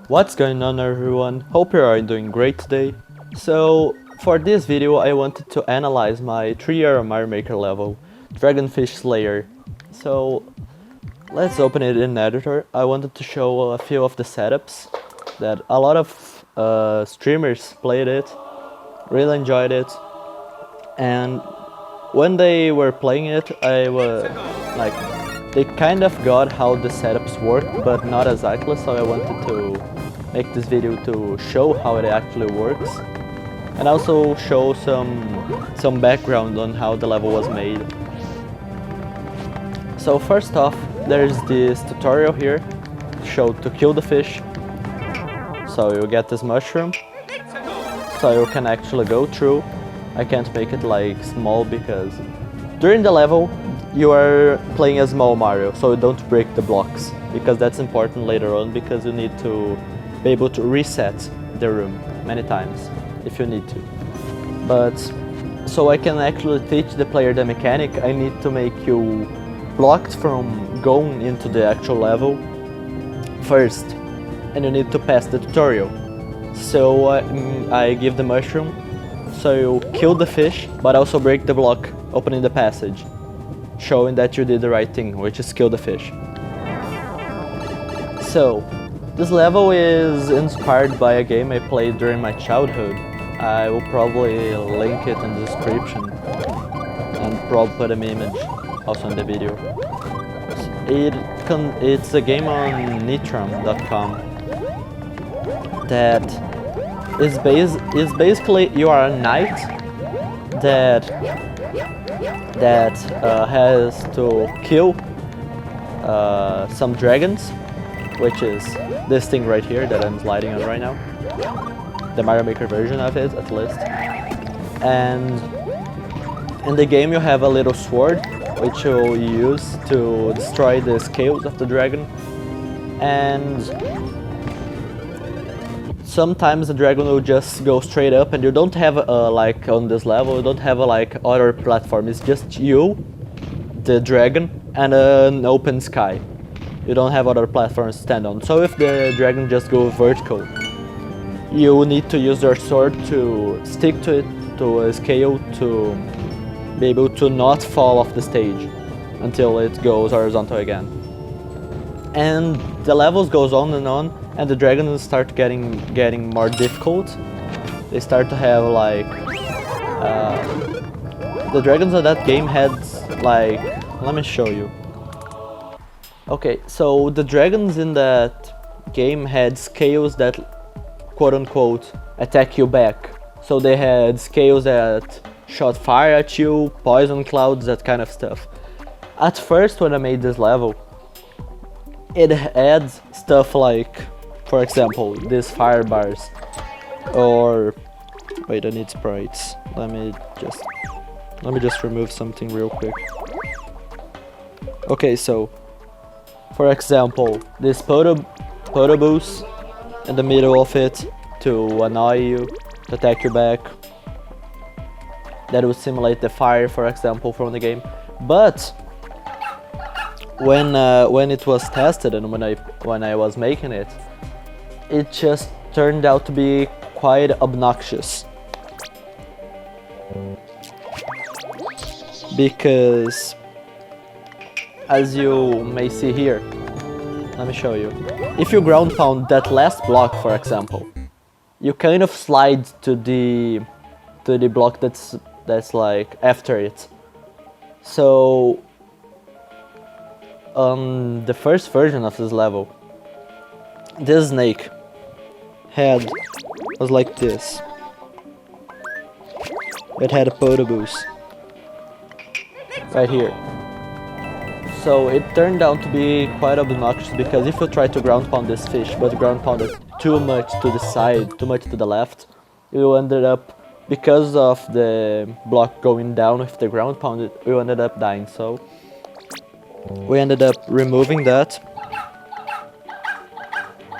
What's going on, everyone? Hope you are doing great today. So for this video I wanted to analyze my 3-year Mario Maker level, Dragonfish Slayer. So let's open it in editor. I wanted to show a few of the setups that a lot of streamers played it, really enjoyed it, and when they were playing it I was like, they kind of got how the setups work, but not exactly, so I wanted to make this video to show how it actually works and also show some background on how the level was made. So first off, there's this tutorial here show to kill the fish. So you get this mushroom, so you can actually go through. I can't make it like small because during the level you are playing as small Mario, so you don't break the blocks, because that's important later on, because you need to be able to reset the room many times if you need to. But so I can actually teach the player the mechanic, I need to make you blocked from going into the actual level first, and you need to pass the tutorial. So I give the mushroom, so you kill the fish, but also break the block, opening the passage, showing that you did the right thing, which is kill the fish. So this level is inspired by a game I played during my childhood. I will probably link it in the description and probably put an image also in the video. It's a game on nitram.com that is basically you are a knight that has to kill some dragons, which is this thing right here that I'm sliding on right now, the Mario Maker version of it at least. And in the game you have a little sword which you'll use to destroy the scales of the dragon, and sometimes the dragon will just go straight up and you don't have like on this level you don't have a like other platform, it's just you, the dragon, and an open sky. You don't have other platforms to stand on. So if the dragon just goes vertical, you need to use your sword to stick to it, to a scale, to be able to not fall off the stage until it goes horizontal again. And the levels goes on, and the dragons start getting more difficult. They start to have like the dragons of that game had like, let me show you. Okay, so the dragons in that game had scales that quote unquote attack you back. So they had scales that shot fire at you, poison clouds, that kind of stuff. At first when I made this level, it had stuff like, for example, these fire bars, or wait, I need sprites. Let me just remove something real quick. Okay, so for example, this potobus in the middle of it to annoy you, to attack you back. That would simulate the fire, for example, from the game. But when it was tested and when I was making it, it just turned out to be quite obnoxious. Because as you may see here, let me show you. If you ground pound that last block, for example, you kind of slide to the block that's like after it. So on the first version of this level, this snake head was like this. It had a potobus right here. So it turned out to be quite obnoxious, because if you try to ground pound this fish but ground pound it too much to the side, too much to the left, you ended up, because of the block going down with the ground pounded, we ended up dying. So we ended up removing that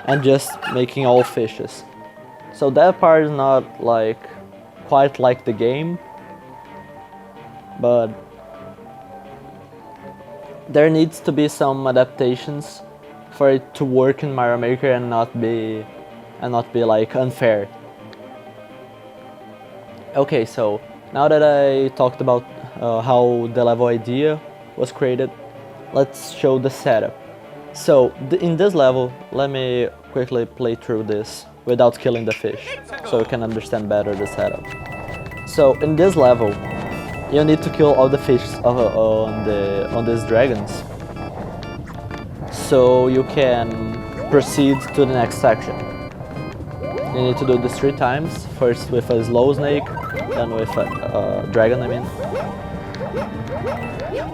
and just making all fishes. So that part is not like quite like the game, but there needs to be some adaptations for it to work in Mario Maker and not be like unfair. Okay, so now that I talked about how the level idea was created, let's show the setup. So in this level, let me quickly play through this without killing the fish, so you can understand better the setup. So in this level, you need to kill all the fish on these dragons, so you can proceed to the next section. You need to do this 3 times, first with a slow snake, then with a dragon, I mean.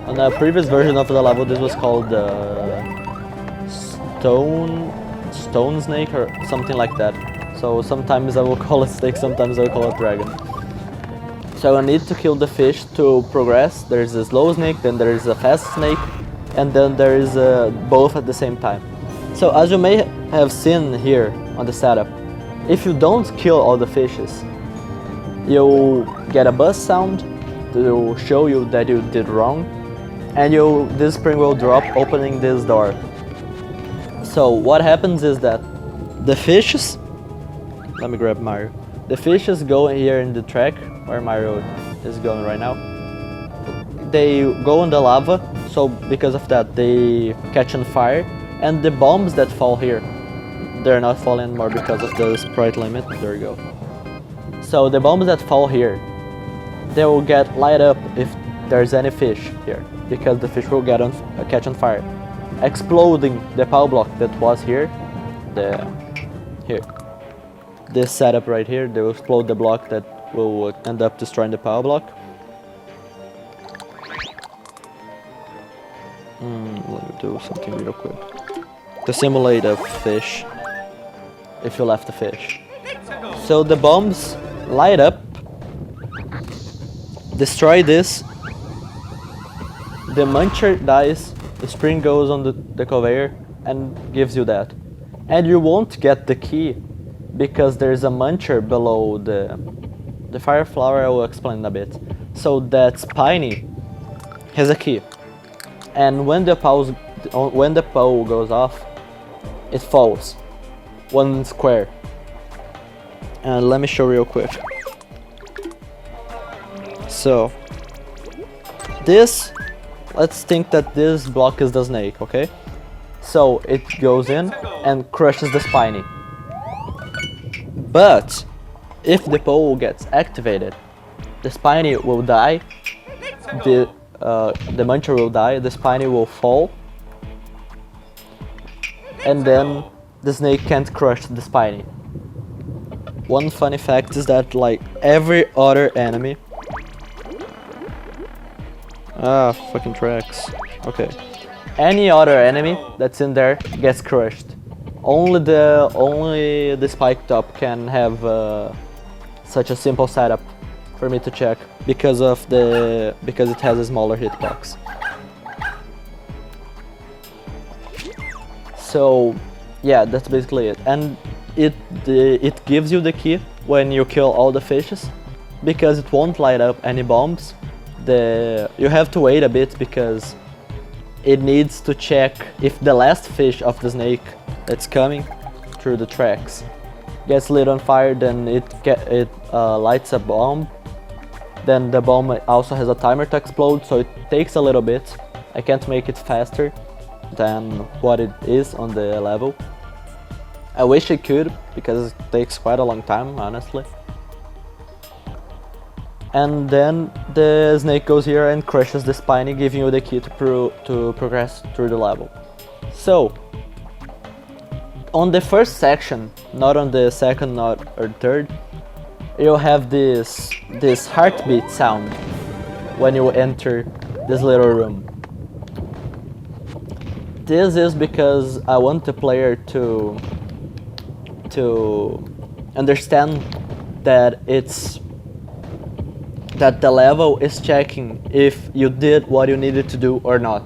On the previous version of the level, this was called stone snake or something like that. So sometimes I will call it snake, sometimes I will call it dragon. So I need to kill the fish to progress. There's a slow snake, then there is a fast snake, and then there is both at the same time. So as you may have seen here on the setup, if you don't kill all the fishes, you'll get a buzz sound to show you that you did wrong, and this spring will drop opening this door. So what happens is that the fishes, let me grab Mario. The fishes go here in the track where Mario is going right now. They go in the lava, so because of that they catch on fire, and the bombs that fall here, they're not falling anymore because of the sprite limit. There you go. So the bombs that fall here, they will get light up if there's any fish here, because the fish will catch on fire, exploding the power block that was here. This setup right here, they will explode the block that will end up destroying the power block. Let me do something real quick to simulate a fish, if you left the fish. So the bombs light up, destroy this, the muncher dies, the spring goes on the conveyor and gives you that. And you won't get the key because there's a muncher below the fire flower. I will explain a bit. So that Spiny has a key, and when the pole goes off, it falls 1 square. And let me show real quick. So this, let's think that this block is the snake, okay? So it goes in and crushes the Spiny. But if the pole gets activated, the Spiny will die, the muncher will die, the Spiny will fall, and then the snake can't crush the Spiny. One funny fact is that like every other enemy... fucking tracks. Okay. Any other enemy that's in there gets crushed. Only the spike top can have such a simple setup for me to check because it has a smaller hitbox. So yeah, that's basically it. And it gives you the key when you kill all the fishes, because it won't light up any bombs. You have to wait a bit because it needs to check if the last fish of the snake that's coming through the tracks gets lit on fire, then it lights a bomb. Then the bomb also has a timer to explode, so it takes a little bit. I can't make it faster than what it is on the level. I wish I could, because it takes quite a long time, honestly. And then the snake goes here and crushes the Spiny, giving you the key to progress through the level. So, on the first section, not on the second or third, you'll have this heartbeat sound when you enter this little room. This is because I want the player to understand that the level is checking if you did what you needed to do or not.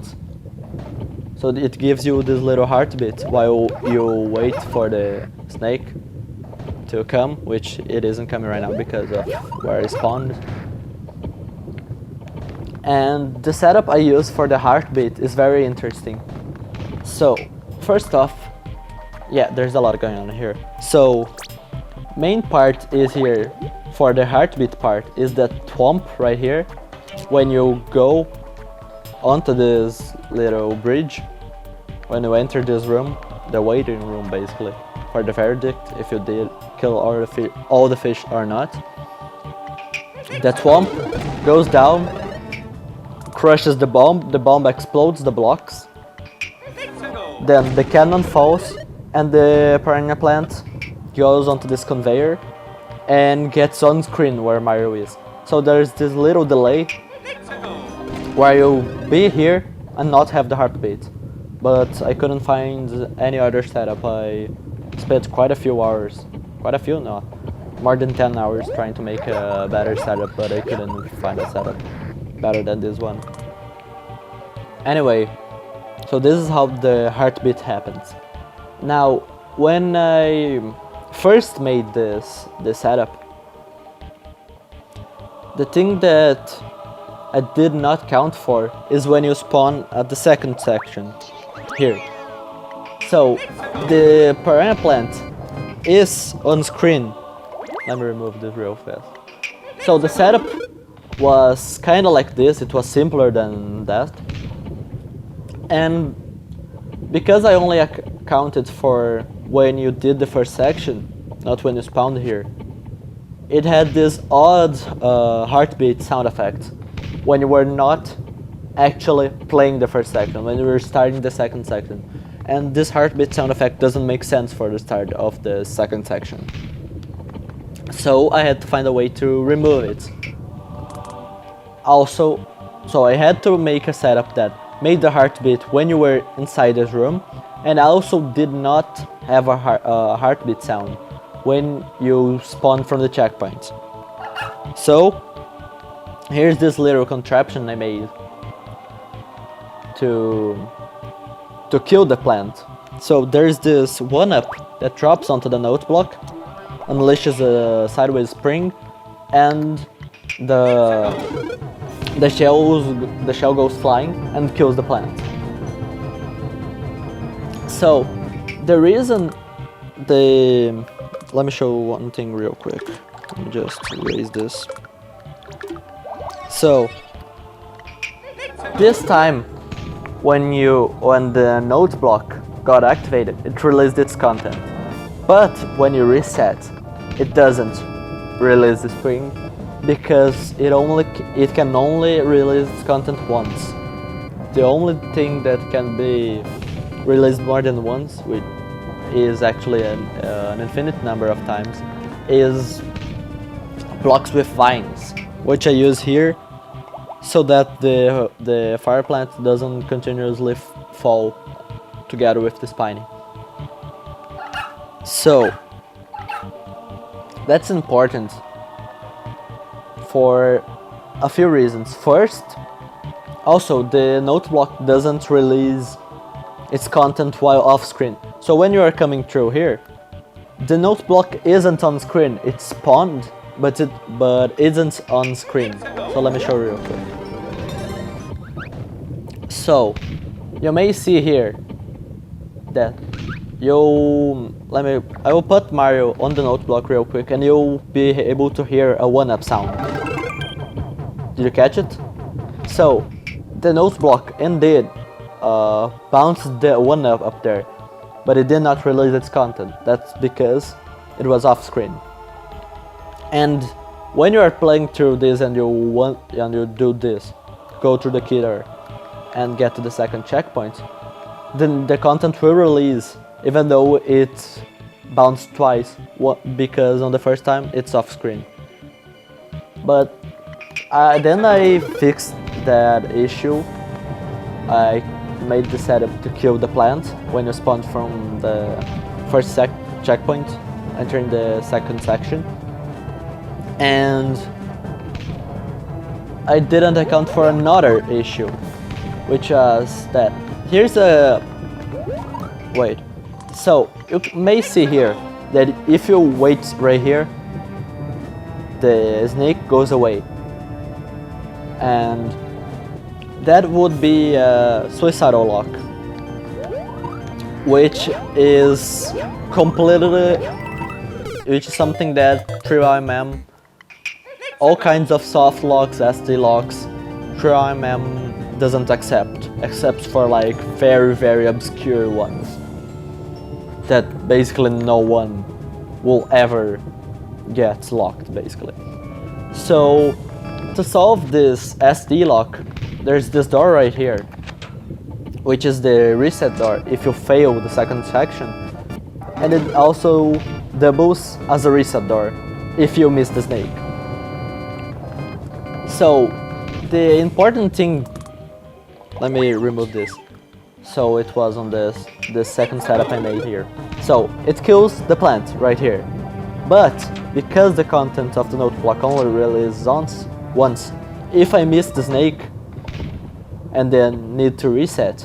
So it gives you this little heartbeat while you wait for the snake to come, which it isn't coming right now because of where it spawned. And the setup I use for the heartbeat is very interesting. So, first off, yeah, there's a lot going on here. So, main part is here, for the heartbeat part, is that thwomp right here. When you go onto this little bridge, when you enter this room, the waiting room basically, for the verdict, if you did kill all the fish or not. The thwomp goes down, crushes the bomb explodes the blocks. Then the cannon falls, and the piranha plant goes onto this conveyor and gets on screen where Mario is. So there's this little delay where you'll be here and not have the heartbeat. But I couldn't find any other setup. I spent quite a few hours, more than 10 hours trying to make a better setup, but I couldn't find a setup better than this one. Anyway, so this is how the heartbeat happens. Now, when I first made this setup, the thing that I did not count for is when you spawn at the second section, here. So, the piranha plant is on screen. Let me remove this real fast. So the setup was kinda like this, it was simpler than that. And because I only accounted for when you did the first section, not when you spawned here, it had this odd heartbeat sound effect when you were not actually playing the first section, when you were starting the second section. And this heartbeat sound effect doesn't make sense for the start of the second section. So I had to find a way to remove it. Also, so I had to make a setup that made the heartbeat when you were inside this room, and I also did not have a heartbeat sound when you spawn from the checkpoint. So here's this little contraption I made to kill the plant. So there's this 1-up that drops onto the note block, unleashes a sideways spring, and the shell goes flying and kills the plant. So the reason let me show one thing real quick. Let me just erase this. So this time when the note block got activated, it released its content. But when you reset, it doesn't release the spring because it can only release its content once. The only thing that can be released more than once, which is actually an infinite number of times, is blocks with vines, which I use here so that the fire plant doesn't continuously fall together with the spiny. So that's important for a few reasons. First, also the note block doesn't release its content while off screen. So when you are coming through here, the note block isn't on screen. It's spawned, but isn't on screen. So let me show you real quick. So you may see here that I will put Mario on the note block real quick and you'll be able to hear a 1-up sound. Did you catch it? So the note block indeed bounced the 1-up up there, but it did not release its content. That's because it was off screen. And when you are playing through this and you do this, go through the killer and get to the second checkpoint, then the content will release even though it bounced twice, because on the first time it's off screen. But then I fixed that issue. I made the setup to kill the plant when you spawn from the first checkpoint, entering the second section. And I didn't account for another issue, which was that here's a... wait. So you may see here that if you wait right here, the snake goes away. And that would be a suicidal lock. which is completely, which is something that 3mm, all kinds of soft locks, SD locks, 3mm doesn't accept, except for like very obscure ones that basically no one will ever get locked, basically. So to solve this SD lock, there's this door right here, which is the reset door if you fail the second section, and it also doubles as a reset door if you miss the snake. So the important thing, let me remove this. So it was on this second setup I made here. So it kills the plant right here, but because the content of the note block only releases once, if I miss the snake and then need to reset,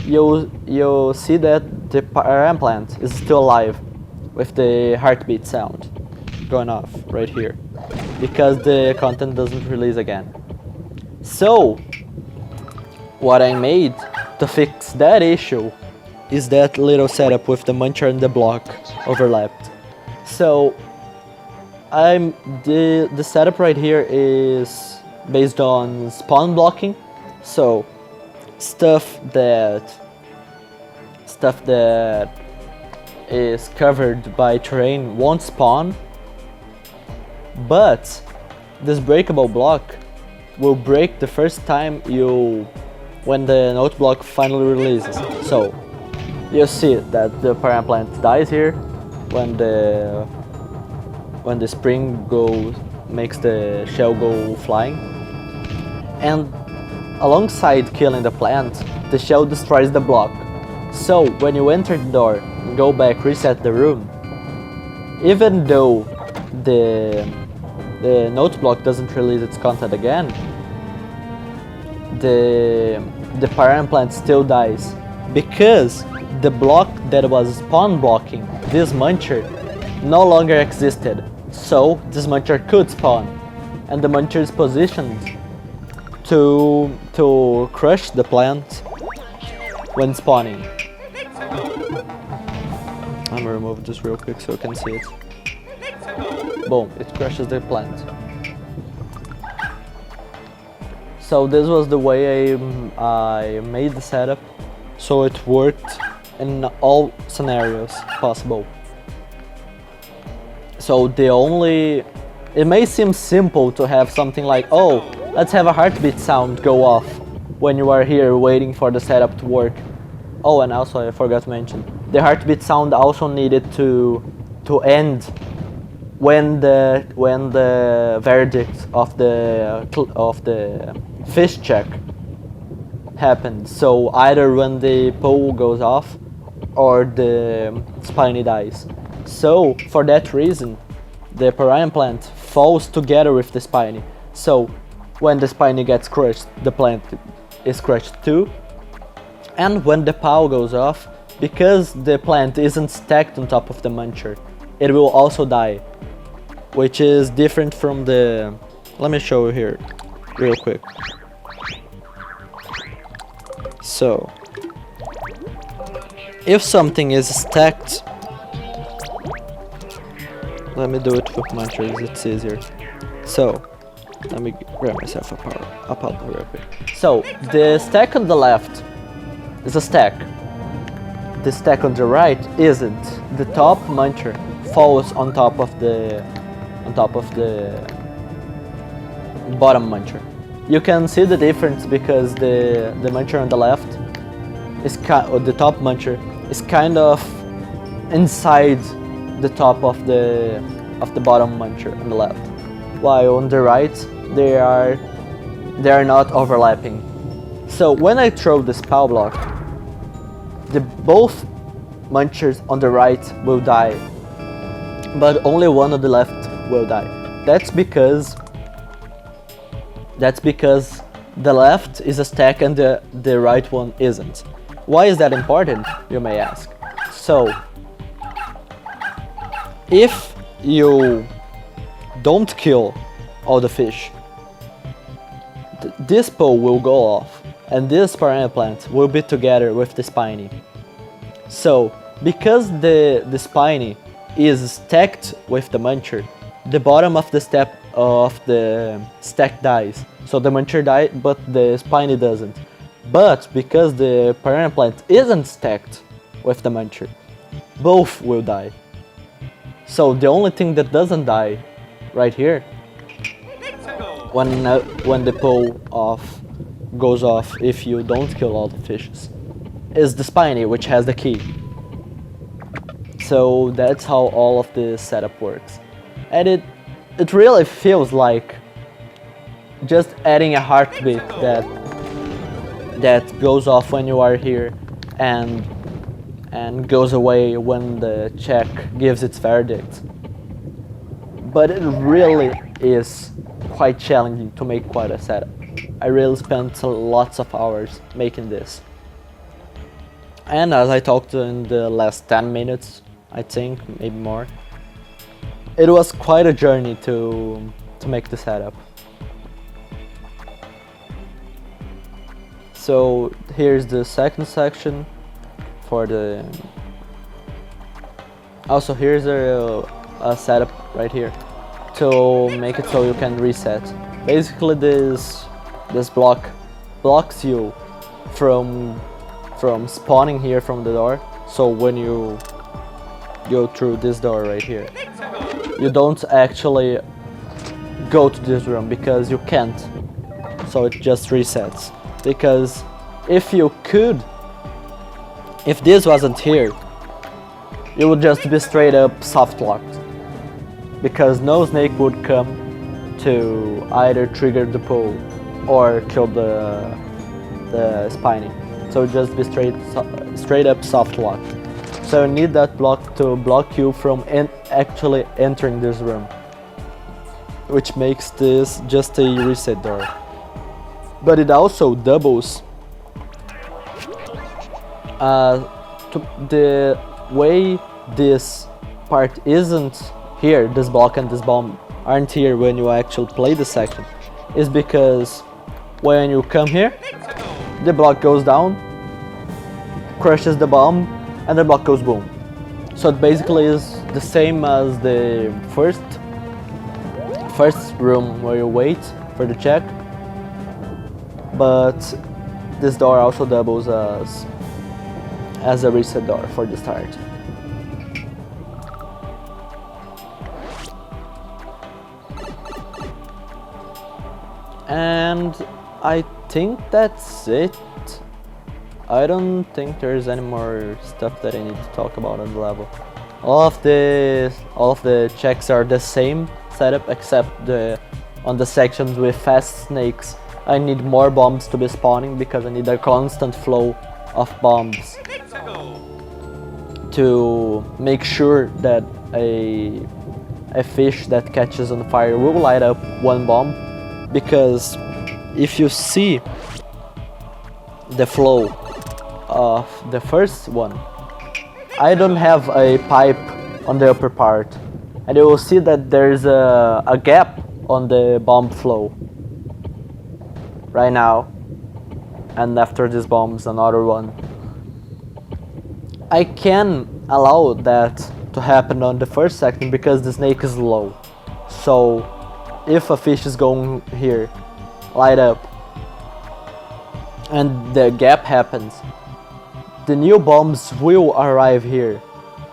you'll see that the param plant is still alive with the heartbeat sound going off right here because the content doesn't release again. So what I made to fix that issue is that little setup with the muncher and the block overlapped. So the setup right here is based on spawn blocking. So stuff that is covered by terrain won't spawn, but this breakable block will break the first time when the note block finally releases. So you see that the param plant dies here when the spring makes the shell go flying, and alongside killing the plant, the shell destroys the block. So when you enter the door and go back, reset the room, even though the note block doesn't release its content again, the param plant still dies because the block that was spawn blocking this muncher no longer existed. So this muncher could spawn, and the muncher is positioned to crush the plant when spawning. I'm gonna remove this real quick so you can see it. Boom, it crushes the plant. So this was the way I made the setup, so it worked in all scenarios possible. So it may seem simple to have something like, oh, let's have a heartbeat sound go off when you are here waiting for the setup to work. Oh, and also I forgot to mention, the heartbeat sound also needed to end when the verdict of the fish check happened. So either when the pole goes off or the spiny dies. So for that reason, the param plant falls together with the spiny. So when the spiny gets crushed, the plant is crushed too. And when the POW goes off, because the plant isn't stacked on top of the muncher, it will also die, which is different from the... Let me show you here real quick. So if something is stacked, let me do it with munchers, it's easier. So let me grab myself a powder real quick. So the stack on the left is a stack. The stack on the right isn't. The top muncher falls on top of the bottom muncher. You can see the difference because the muncher on the left is the top muncher is kind of inside the top of the bottom muncher on the left, while on the right they are not overlapping. So when I throw this POW block, both munchers on the right will die, but only one on the left will die. That's because the left is a stack and the right one isn't. Why is that important, you may ask? So if you don't kill all the fish, this pole will go off and this param plant will be together with the spiny. So, because the spiny is stacked with the muncher, the bottom of the stack dies. So the muncher dies, but the spiny doesn't. But because the piranha plant isn't stacked with the muncher, both will die. So the only thing that doesn't die right here, when the pole goes off if you don't kill all the fishes, is the spiny, which has the key. So that's how all of this setup works. And it really feels like just adding a heartbeat that goes off when you are here and goes away when the check gives its verdict. But it really is quite challenging to make quite a setup. I really spent lots of hours making this. And as I talked in the last 10 minutes, I think, maybe more, it was quite a journey to make the setup. So here's the second section for the... Also here's a setup right here to make it so you can reset. Basically this block blocks you from spawning here from the door. So when you go through this door right here, you don't actually go to this room because you can't. So it just resets. Because if you could, if this wasn't here, you would just be straight up soft locked. Because no snake would come to either trigger the pole or kill the spiny. So just be straight up soft locked. So you need that block to block you from actually entering this room, which makes this just a reset door. But it also doubles the way this part isn't here, this block and this bomb aren't here when you actually play the section, is because when you come here, the block goes down, crushes the bomb, and the block goes boom. So it basically is the same as the first room where you wait for the check, but this door also doubles as a reset door for the start. And I think that's it. I don't think there's any more stuff that I need to talk about on the level. All of the checks are the same setup, except on the sections with fast snakes, I need more bombs to be spawning because I need a constant flow of bombs to make sure that a fish that catches on fire will light up one bomb. Because if you see the flow of the first one, I don't have a pipe on the upper part, and you will see that there's a gap on the bomb flow right now, and after this bomb's another one. I can allow that to happen on the first section because the snake is low. So if a fish is going here, light up, and the gap happens, the new bombs will arrive here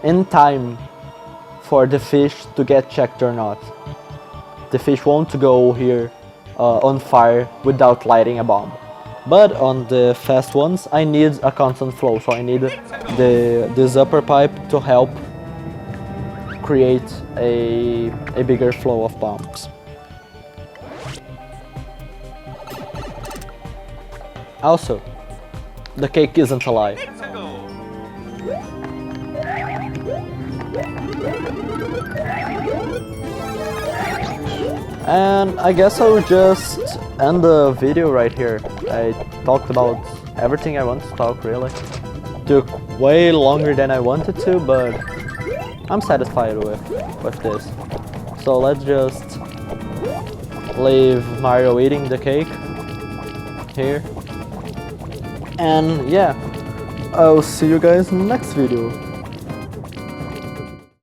in time for the fish to get checked or not. The fish won't go here on fire without lighting a bomb. But on the fast ones, I need a constant flow, so I need this upper pipe to help create a bigger flow of bombs. Also, the cake isn't a lie. And I guess I will just end the video right here. I talked about everything I want to talk, really. Took way longer than I wanted to, but I'm satisfied with this. So let's just leave Mario eating the cake here. And yeah, I'll see you guys in the next video.